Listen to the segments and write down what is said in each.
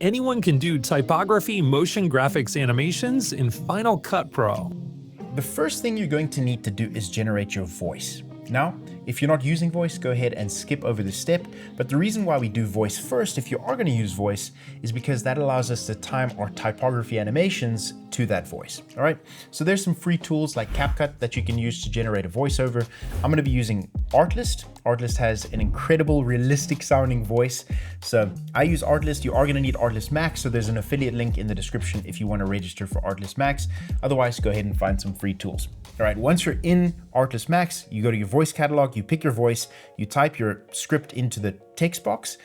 Anyone can do typography motion graphics animations in Final Cut Pro. The first thing you're going to need to do is generate your voice. Now, if you're not using voice, go ahead and skip over this step. But the reason why we do voice first, if you are going to use voice, is because that allows us to time our typography animations to that voice. All right. So there's some free tools like CAPCUT that you can use to generate a voiceover. I'm going to be using Artlist. Artlist has an incredible, realistic sounding voice. So I use Artlist. You are going to need Artlist Max. So there's an affiliate link in the description if you want to register for Artlist Max. Otherwise, go ahead and find some free tools. All right. Once you're in Artlist Max, you go to your voice catalog, you pick your voice, you type your script into the text box.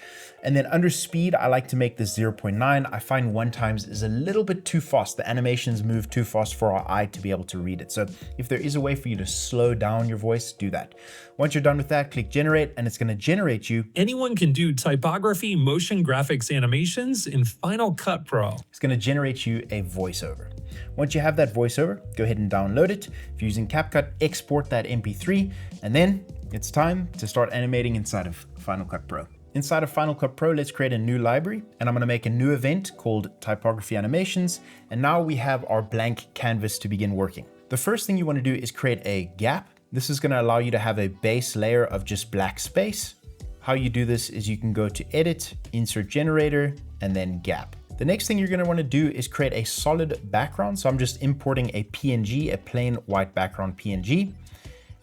And then under speed, I like to make this 0.9. I find 1 times is a little bit too fast. The animations move too fast for our eye to be able to read it. So if there is a way for you to slow down your voice, do that. Once you're done with that, click generate, and it's going to generate you. Anyone can do typography motion graphics animations in Final Cut Pro. It's going to generate you a voiceover. Once you have that voiceover, go ahead and download it. If you're using CapCut, export that MP3, and then it's time to start animating inside of Final Cut Pro. Inside of Final Cut Pro, let's create a new library, and I'm going to make a new event called Typography Animations. And now we have our blank canvas to begin working. The first thing you want to do is create a gap. This is going to allow you to have a base layer of just black space. How you do this is you can go to Edit, Insert Generator, and then Gap. The next thing you're going to want to do is create a solid background. So I'm just importing a PNG, a plain white background PNG.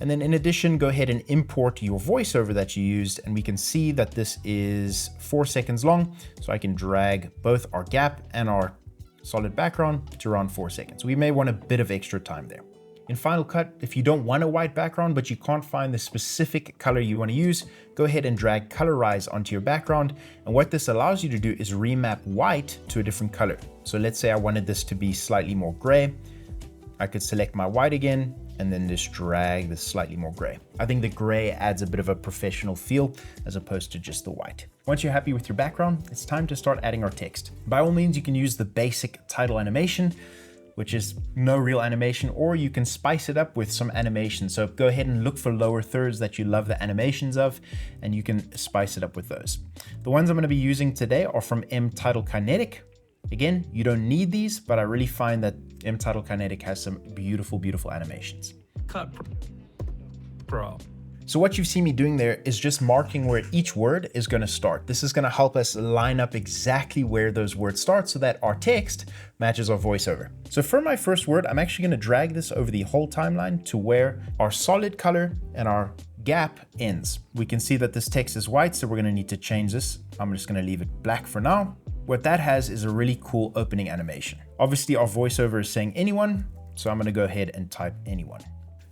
And then in addition, go ahead and import your voiceover that you used. And we can see that this is 4 seconds long. So I can drag both our gap and our solid background to around 4 seconds. We may want a bit of extra time there. In Final Cut, if you don't want a white background, but you can't find the specific color you want to use, go ahead and drag colorize onto your background. And what this allows you to do is remap white to a different color. So let's say I wanted this to be slightly more gray. I could select my white again, and then just drag this slightly more gray. I think the gray adds a bit of a professional feel as opposed to just the white. Once you're happy with your background, it's time to start adding our text. By all means, you can use the basic title animation, which is no real animation, or you can spice it up with some animation. So go ahead and look for lower thirds that you love the animations of, and you can spice it up with those. The ones I'm going to be using today are from MTitle Kinetic. Again, you don't need these, but I really find that MTitle Kinetic has some beautiful, beautiful animations. Cut Pro. So what you've seen me doing there is just marking where each word is going to start. This is going to help us line up exactly where those words start so that our text matches our voiceover. So for my first word, I'm actually going to drag this over the whole timeline to where our solid color and our gap ends. We can see that this text is white, so we're going to need to change this. I'm just going to leave it black for now. What that has is a really cool opening animation. Obviously, our voiceover is saying anyone, so I'm going to go ahead and type anyone.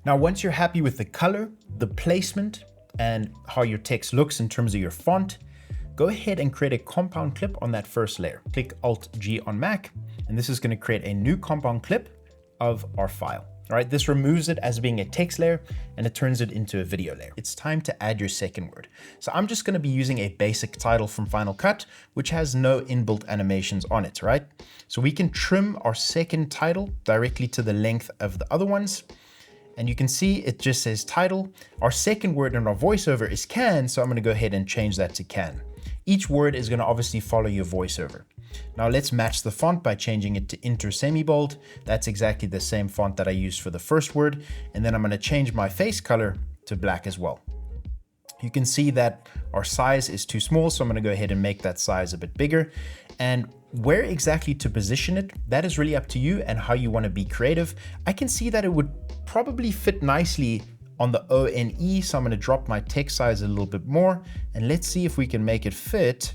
Now, once you're happy with the color, the placement, and how your text looks in terms of your font, go ahead and create a compound clip on that first layer. Click Alt-G on Mac, and this is going to create a new compound clip of our file. All right, this removes it as being a text layer and it turns it into a video layer. It's time to add your second word. So I'm just going to be using a basic title from Final Cut, which has no inbuilt animations on it, right? So we can trim our second title directly to the length of the other ones. And you can see it just says title. Our second word in our voiceover is can, so I'm going to go ahead and change that to can. Each word is going to obviously follow your voiceover. Now let's match the font by changing it to Inter Semi-Bold. That's exactly the same font that I used for the first word. And then I'm going to change my face color to black as well. You can see that our size is too small, so I'm going to go ahead and make that size a bit bigger. And where exactly to position it, that is really up to you and how you want to be creative. I can see that it would probably fit nicely on the O and E, so I'm going to drop my text size a little bit more. And let's see if we can make it fit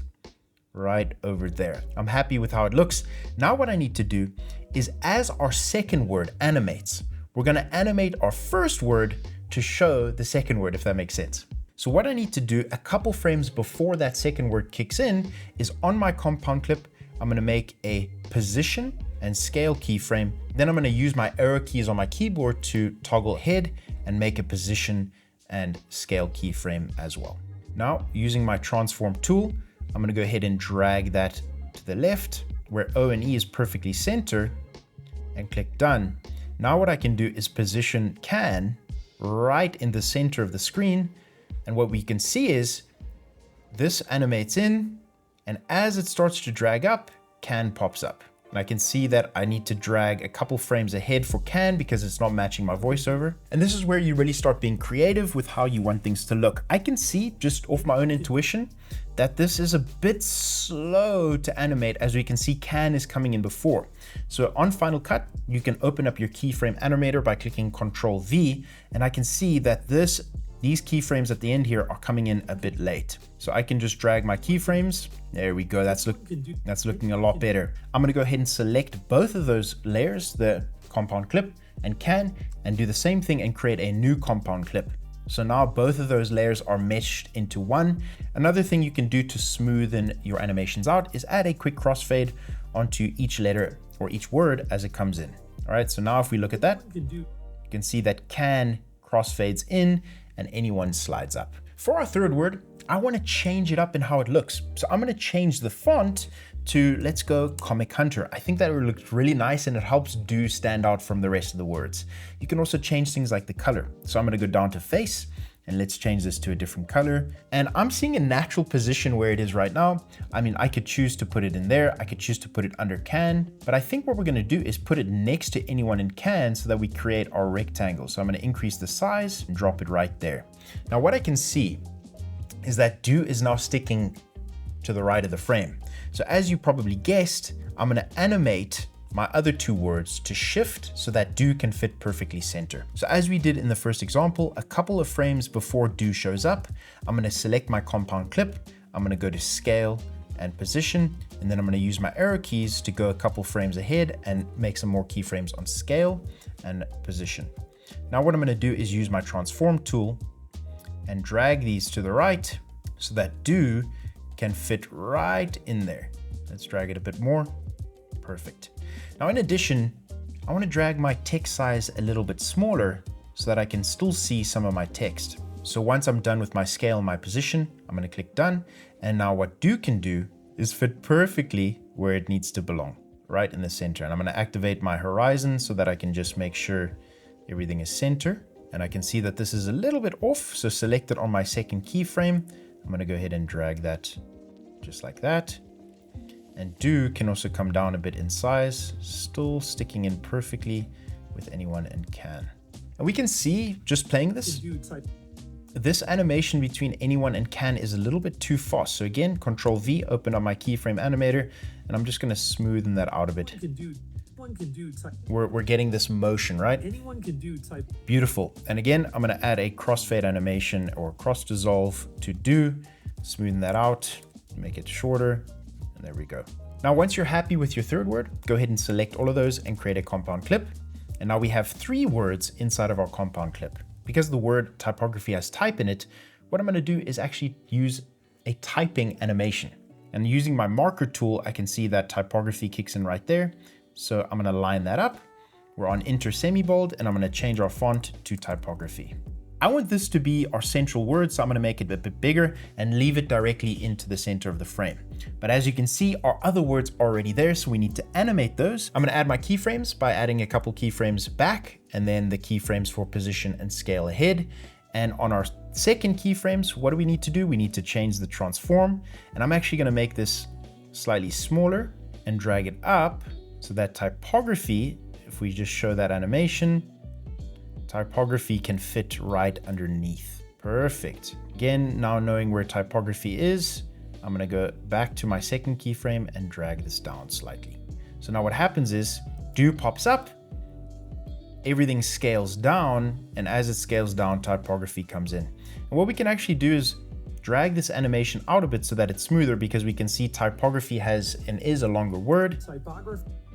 right over there. I'm happy with how it looks. Now what I need to do is, as our second word animates, we're going to animate our first word to show the second word, if that makes sense. So what I need to do a couple frames before that second word kicks in is on my compound clip, I'm going to make a position and scale keyframe. Then I'm going to use my arrow keys on my keyboard to toggle ahead and make a position and scale keyframe as well. Now, using my transform tool, I'm going to go ahead and drag that to the left where O and E is perfectly centered and click done. Now what I can do is position can right in the center of the screen. And what we can see is this animates in And as it starts to drag up, can pops up. And I can see that I need to drag a couple frames ahead for can because it's not matching my voiceover. And this is where you really start being creative with how you want things to look. I can see just off my own intuition that this is a bit slow to animate, as we can see can is coming in before. So on Final Cut, you can open up your keyframe animator by clicking Ctrl V, and I can see that these keyframes at the end here are coming in a bit late. So I can just drag my keyframes. There we go, that's looking a lot better. I'm gonna go ahead and select both of those layers, the compound clip and can, and do the same thing and create a new compound clip. So now both of those layers are meshed into one. Another thing you can do to smoothen your animations out is add a quick crossfade onto each letter or each word as it comes in. All right, so now if we look at that, you can see that can crossfades in and anyone slides up. For our third word, I want to change it up in how it looks. So I'm going to change the font to, let's go Comic Hunter. I think that it looks really nice and it helps do stand out from the rest of the words. You can also change things like the color. So I'm going to go down to face and let's change this to a different color. And I'm seeing a natural position where it is right now. I mean, I could choose to put it in there. I could choose to put it under can, but I think what we're going to do is put it next to anyone in can so that we create our rectangle. So I'm going to increase the size and drop it right there. Now what I can see is that do is now sticking to the right of the frame. So as you probably guessed, I'm going to animate my other two words to shift so that do can fit perfectly center. So as we did in the first example, a couple of frames before do shows up, I'm going to select my compound clip. I'm going to go to scale and position, and then I'm going to use my arrow keys to go a couple frames ahead and make some more keyframes on scale and position. Now what I'm going to do is use my transform tool and drag these to the right so that do can fit right in there. Let's drag it a bit more. Perfect. Now in addition, I want to drag my text size a little bit smaller so that I can still see some of my text. So once I'm done with my scale and my position, I'm going to click done. And now what do can do is fit perfectly where it needs to belong, right in the center. And I'm going to activate my horizon so that I can just make sure everything is center. And I can see that this is a little bit off. So select it on my second keyframe. I'm going to go ahead and drag that just like that. And do can also come down a bit in size, still sticking in perfectly with anyone and can. And we can see just playing this animation between anyone and can is a little bit too fast. So again, Ctrl V, open up my keyframe animator, and I'm just going to smoothen that out a bit. We're getting this motion, right? Anyone can do type. Beautiful. And again, I'm going to add a crossfade animation or cross dissolve to do, smoothen that out, make it shorter. And there we go. Now, once you're happy with your third word, go ahead and select all of those and create a compound clip. And now we have 3 words inside of our compound clip. Because the word typography has type in it, what I'm going to do is actually use a typing animation. And using my marker tool, I can see that typography kicks in right there. So I'm going to line that up. We're on Enter Semi-Bold, and I'm going to change our font to typography. I want this to be our central word, so I'm going to make it a bit bigger and leave it directly into the center of the frame. But as you can see, our other words are already there, so we need to animate those. I'm going to add my keyframes by adding a couple keyframes back, and then the keyframes for position and scale ahead. And on our second keyframes, what do we need to do? We need to change the transform, and I'm actually going to make this slightly smaller and drag it up so that typography, if we just show that animation, typography can fit right underneath. Perfect. Again, now knowing where typography is, I'm going to go back to my second keyframe and drag this down slightly. So now what happens is do pops up, everything scales down, and as it scales down, typography comes in. And what we can actually do is drag this animation out a bit so that it's smoother, because we can see typography has and is a longer word.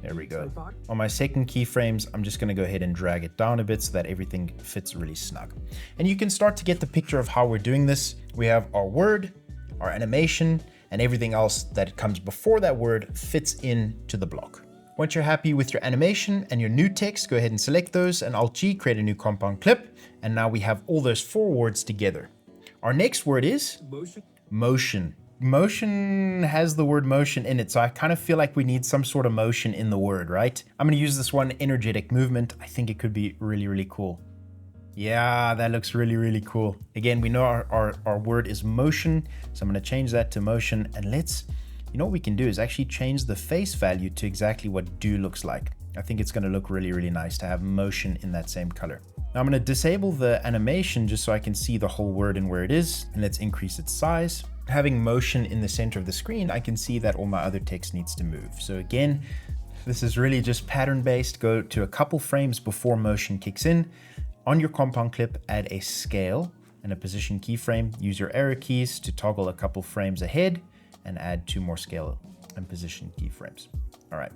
There we go. On my second keyframes, I'm just going to go ahead and drag it down a bit so that everything fits really snug. And you can start to get the picture of how we're doing this. We have our word, our animation, and everything else that comes before that word fits into the block. Once you're happy with your animation and your new text, go ahead and select those and Alt-G, create a new compound clip. And now we have all those 4 words together. Our next word is motion. Motion has the word motion in it, so I kind of feel like we need some sort of motion in the word, right? I'm going to use this one, energetic movement. I think it could be really, really cool. Yeah, that looks really, really cool. Again, we know our word is motion, so I'm going to change that to motion, and let's you know what we can do is actually change the face value to exactly what do looks like. I think it's gonna look really, really nice to have motion in that same color. Now I'm gonna disable the animation just so I can see the whole word and where it is, and let's increase its size. Having motion in the center of the screen, I can see that all my other text needs to move. So again, this is really just pattern based. Go to a couple frames before motion kicks in. On your compound clip, add a scale and a position keyframe. Use your arrow keys to toggle a couple frames ahead and add 2 more scale and position keyframes. All right,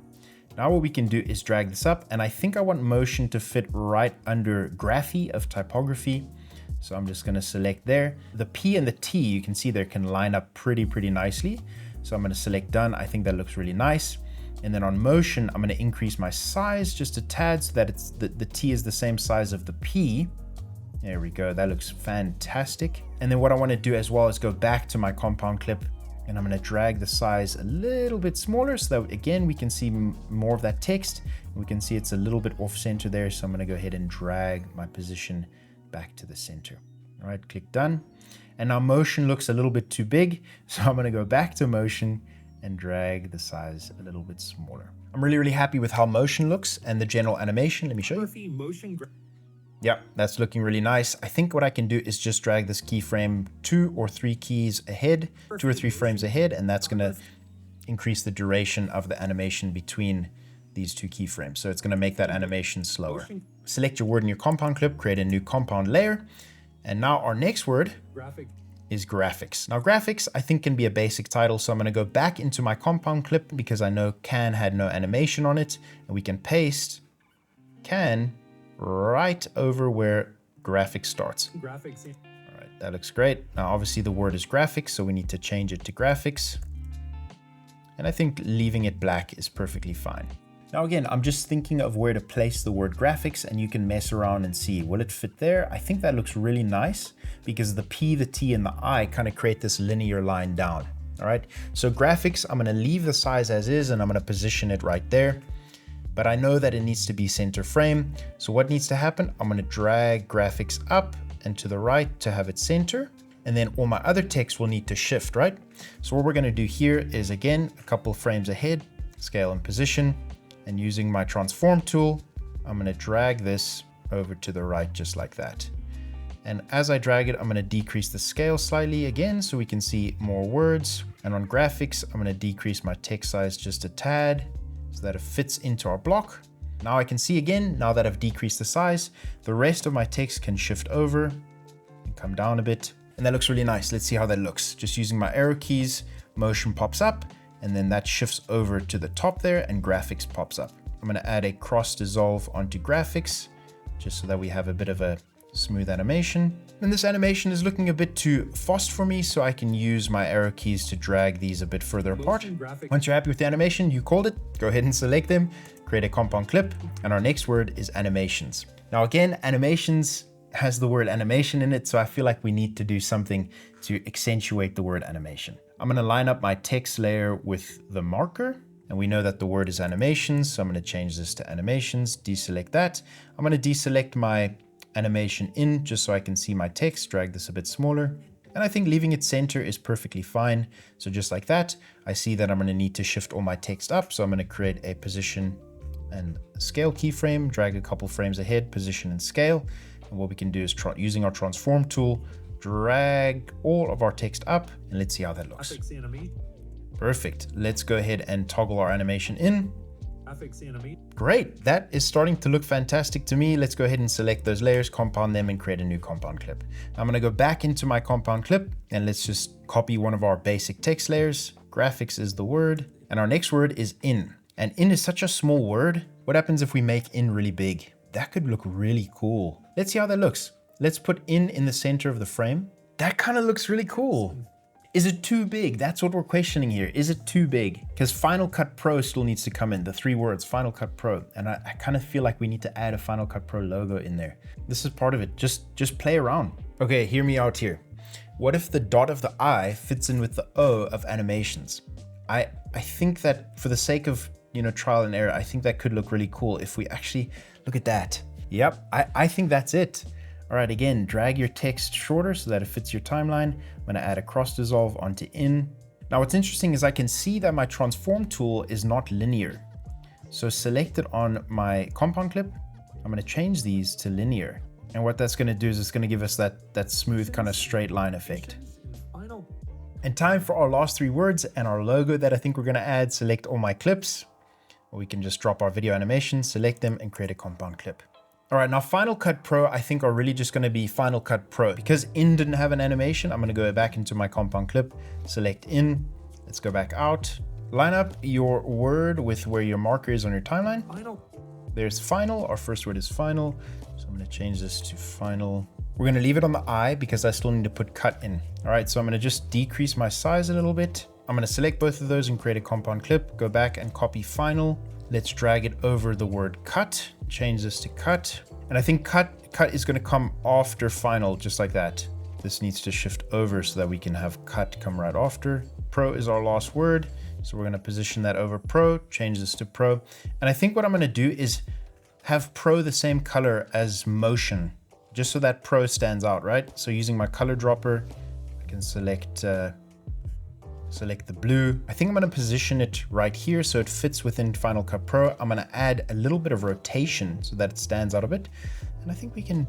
now what we can do is drag this up, and I think I want motion to fit right under graphy of typography. So I'm just gonna select there. The P and the T, you can see there can line up pretty nicely. So I'm gonna select done. I think that looks really nice. And then on motion, I'm gonna increase my size just a tad so that it's the T is the same size of the P. There we go, that looks fantastic. And then what I wanna do as well is go back to my compound clip, and I'm gonna drag the size a little bit smaller so that again, we can see more of that text. We can see it's a little bit off center there. So I'm gonna go ahead and drag my position back to the center. All right, click done. And now motion looks a little bit too big. So I'm gonna go back to motion and drag the size a little bit smaller. I'm really happy with how motion looks and the general animation. Let me show you. Yeah, that's looking really nice. I think what I can do is just drag this keyframe 2 or 3 keys ahead, 2 or 3 frames ahead, and that's gonna increase the duration of the animation between these 2 keyframes. So it's gonna make that animation slower. Select your word in your compound clip, create a new compound layer. And now our next word is graphics. Now graphics, I think, can be a basic title. So I'm gonna go back into my compound clip because I know can had no animation on it, and we can paste can right over where graphics starts. All right, that looks great. Now obviously the word is graphics, so we need to change it to graphics. And I think leaving it black is perfectly fine. Now again, I'm just thinking of where to place the word graphics, and you can mess around and see, will it fit there? I think that looks really nice because the P, the T, and the I kind of create this linear line down. All right, so graphics, I'm gonna leave the size as is and I'm gonna position it right there. But I know that it needs to be center frame. So what needs to happen? I'm gonna drag graphics up and to the right to have it center. And then all my other text will need to shift, right? So what we're gonna do here is, again, a couple frames ahead, scale and position. And using my transform tool, I'm gonna drag this over to the right just like that. And as I drag it, I'm gonna decrease the scale slightly again so we can see more words. And on graphics, I'm gonna decrease my text size just a tad so that it fits into our block. Now I can see again, now that I've decreased the size, the rest of my text can shift over and come down a bit. And that looks really nice. Let's see how that looks. Just using my arrow keys, motion pops up, and then that shifts over to the top there and graphics pops up. I'm gonna add a cross dissolve onto graphics just so that we have a bit of a smooth animation. And this animation is looking a bit too fast for me, so I can use my arrow keys to drag these a bit further apart. Once you're happy with the animation, you called it, go ahead and select them, create a compound clip, and our next word is animations. Now again, animations has the word animation in it, so I feel like we need to do something to accentuate the word animation. I'm gonna line up my text layer with the marker, and we know that the word is animations, so I'm gonna change this to animations, deselect that. I'm gonna deselect my animation in just so I can see my text, drag this a bit smaller. And I think leaving it center is perfectly fine. So just like that, I see that I'm gonna need to shift all my text up. So I'm gonna create a position and scale keyframe, drag a couple frames ahead, position and scale. And what we can do is using our transform tool, drag all of our text up, and let's see how that looks. Perfect. Let's go ahead and toggle our animation in. Great, that is starting to look fantastic to me. Let's go ahead and select those layers, compound them, and create a new compound clip. I'm gonna go back into my compound clip, and let's just copy one of our basic text layers. Graphics is the word, and our next word is in. And in is such a small word. What happens if we make in really big? That could look really cool. Let's see how that looks. Let's put in the center of the frame. That kind of looks really cool. Is it too big? That's what we're questioning here. Is it too big? Because Final Cut Pro still needs to come in, the 3 words, Final Cut Pro. And I kind of feel like we need to add a Final Cut Pro logo in there. This is part of it. Just play around. Okay, hear me out here. What if the dot of the I fits in with the O of animations? I think that for the sake of, trial and error, I think that could look really cool if we actually look at that. Yep, I think that's it. All right, again, drag your text shorter so that it fits your timeline. I'm gonna add a cross dissolve onto in, Now what's interesting is I can see that my transform tool is not linear. So selected on my compound clip, I'm going to change these to linear. And what that's going to do is it's going to give us that smooth kind of straight line effect. And time for our last 3 words and our logo that I think we're going to add. Select all my clips, or we can just drop our video animation, select them and create a compound clip. All right, now Final Cut Pro, I think are really just going to be Final Cut Pro. Because in didn't have an animation, I'm going to go back into my compound clip, select in, let's go back out, line up your word with where your marker is on your timeline. There's final, our first word is final. So I'm going to change this to final. We're going to leave it on the I because I still need to put cut in. All right, so I'm going to just decrease my size a little bit. I'm going to select both of those and create a compound clip, go back and copy final. Let's drag it over the word cut, change this to cut. And I think cut is going to come after final, just like that. This needs to shift over so that we can have cut come right after. Pro is our last word. So we're going to position that over pro, change this to pro. And I think what I'm going to do is have pro the same color as motion, just so that pro stands out, right? So using my color dropper, I can select the blue. I think I'm going to position it right here so it fits within Final Cut Pro. I'm going to add a little bit of rotation so that it stands out a bit. And I think we can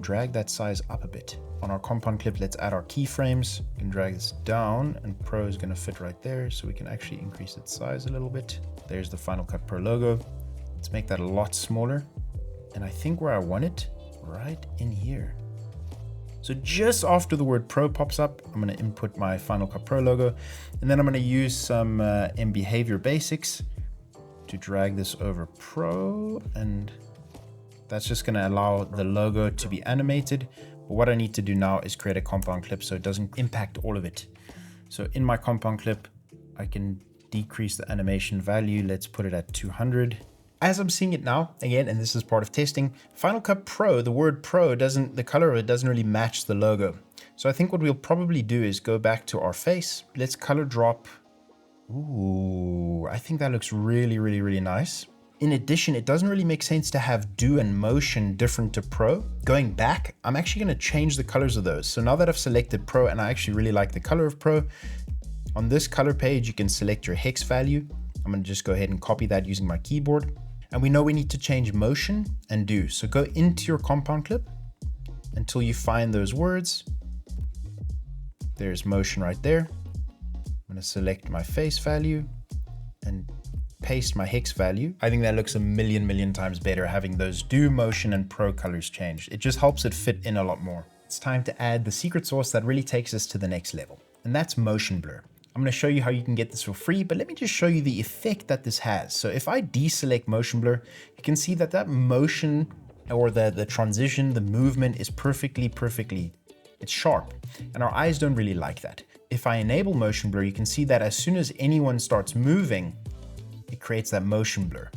drag that size up a bit. On our compound clip, let's add our keyframes. We can drag this down and Pro is going to fit right there. So we can actually increase its size a little bit. There's the Final Cut Pro logo. Let's make that a lot smaller. And I think where I want it, right in here. So just after the word Pro pops up, I'm going to input my Final Cut Pro logo. And then I'm going to use some M Behavior Basics to drag this over Pro. And that's just going to allow the logo to be animated. But what I need to do now is create a compound clip so it doesn't impact all of it. So in my compound clip, I can decrease the animation value. Let's put it at 200. As I'm seeing it now, again, and this is part of testing, Final Cut Pro, the word Pro the color of it doesn't really match the logo. So I think what we'll probably do is go back to our face. Let's color drop. Ooh, I think that looks really, really, really nice. In addition, it doesn't really make sense to have do and motion different to Pro. Going back, I'm actually going to change the colors of those. So now that I've selected Pro and I actually really like the color of Pro, on this color page, you can select your hex value. I'm going to just go ahead and copy that using my keyboard. And we know we need to change motion and do. So go into your compound clip until you find those words. There's motion right there. I'm going to select my face value and paste my hex value. I think that looks a million times better having those do, motion, and Pro colors changed. It just helps it fit in a lot more. It's time to add the secret sauce that really takes us to the next level, and that's motion blur. I'm going to show you how you can get this for free, but let me just show you the effect that this has. So if I deselect motion blur, you can see that motion or the transition, the movement is perfectly, it's sharp. And our eyes don't really like that. If I enable motion blur, you can see that as soon as anyone starts moving, it creates that motion blur.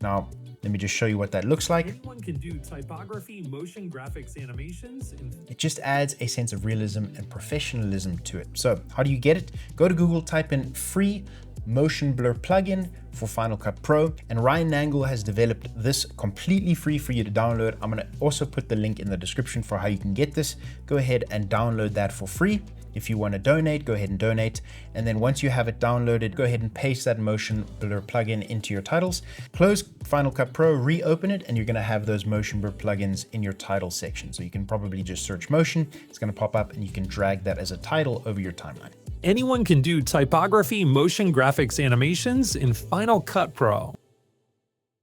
Now, let me just show you what that looks like. Anyone can do typography, motion graphics, animations. It just adds a sense of realism and professionalism to it. So how do you get it? Go to Google, type in free motion blur plugin for Final Cut Pro, and Ryan Nangle has developed this completely free for you to download. I'm going to also put the link in the description for how you can get this. Go ahead and download that for free. If you want to donate, go ahead and donate. And then once you have it downloaded, go ahead and paste that motion blur plugin into your titles. Close Final Cut Pro, reopen it, and you're going to have those motion blur plugins in your title section. So you can probably just search motion. It's going to pop up and you can drag that as a title over your timeline. Anyone can do typography, motion graphics, animations in Final Cut Pro.